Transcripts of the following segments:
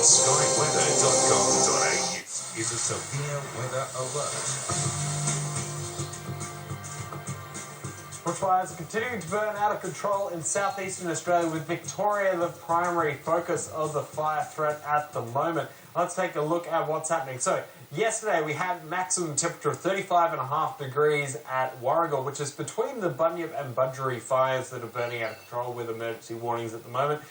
skyweather.com.au is a severe weather alert. Bushfires are continuing to burn out of control in southeastern Australia, with Victoria the primary focus of the fire threat at the moment. Let's take a look at what's happening. So, yesterday we had maximum temperature of 35.5 degrees at Warragul, which is between the Bunyip and Budgeree fires that are burning out of control with emergency warnings at the moment.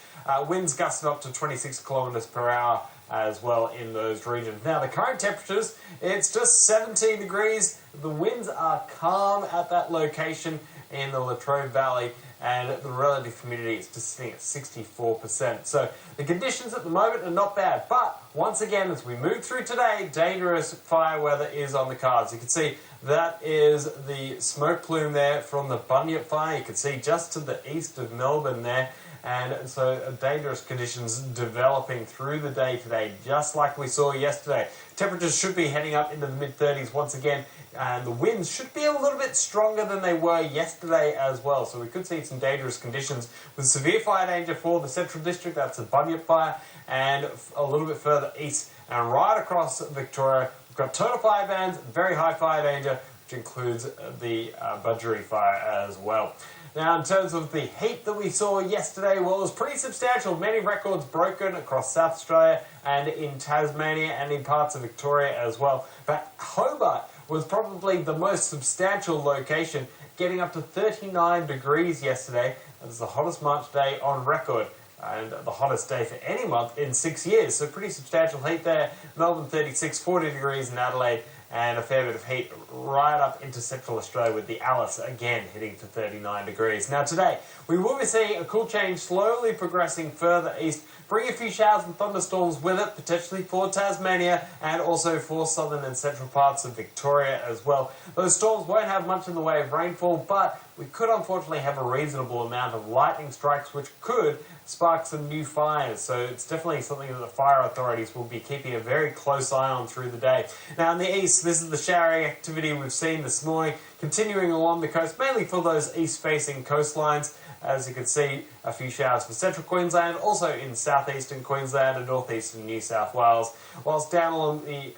Winds gusting up to 26 kilometres per hour as well in those regions. Now, the current temperatures, it's just 17 degrees. The winds are calm at that location in the Latrobe Valley, and the relative humidity is just sitting at 64%. So the conditions at the moment are not bad, but once again, as we move through today, dangerous fire weather is on the cards. You can see that is the smoke plume there from the Bunyip fire. You can see just to the east of Melbourne there. And so dangerous conditions developing through the day today, just like we saw yesterday. Temperatures should be heading up into the mid-30s once again, and the winds should be a little bit stronger than they were yesterday as well. So we could see some dangerous conditions with severe fire danger for the Central District, that's the Bunyip fire, and a little bit further east and right across Victoria. We've got total fire bands, very high fire danger, which includes the Budgeree fire as well. Now, in terms of the heat that we saw yesterday, well, it was pretty substantial. Many records broken across South Australia and in Tasmania and in parts of Victoria as well. But Hobart was probably the most substantial location, getting up to 39 degrees yesterday. It was the hottest March day on record, and the hottest day for any month in 6 years. So pretty substantial heat there. Melbourne 36, 40 degrees in Adelaide, and a fair bit of heat right up into Central Australia with the Alice again hitting to 39 degrees. Now today, we will be seeing a cool change slowly progressing further east, bring a few showers and thunderstorms with it, potentially for Tasmania and also for southern and central parts of Victoria as well. Those storms won't have much in the way of rainfall, but we could unfortunately have a reasonable amount of lightning strikes, which could spark some new fires. So it's definitely something that the fire authorities will be keeping a very close eye on through the day. Now in the east, this is the showering activity we've seen this morning, continuing along the coast, mainly for those east-facing coastlines. As you can see, a few showers for central Queensland, also in southeastern Queensland and northeastern New South Wales. Whilst down along the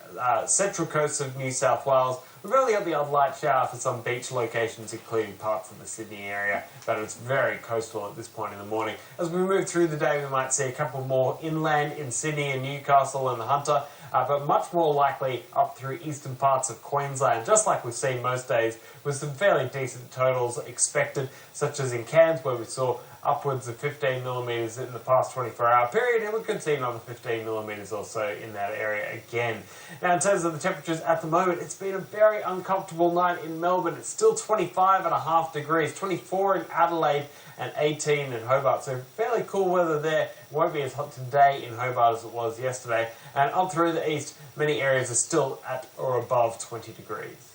central coast of New South Wales, we've only got the odd light shower for some beach locations, including parts of the Sydney area, but it's very coastal at this point in the morning. As we move through the day, we might see a couple more inland in Sydney and Newcastle and the Hunter, but much more likely up through eastern parts of Queensland, just like we've seen most days, with some fairly decent totals expected, such as in Cairns, where we saw upwards of 15 millimetres in the past 24-hour period, and we could see another 15 millimetres or so in that area again. Now, in terms of the temperatures at the moment, it's been a very uncomfortable night in Melbourne. It's still 25.5 degrees, 24 in Adelaide and 18 in Hobart, so fairly cool weather there. It won't be as hot today in Hobart as it was yesterday, and up through the east, many areas are still at or above 20 degrees.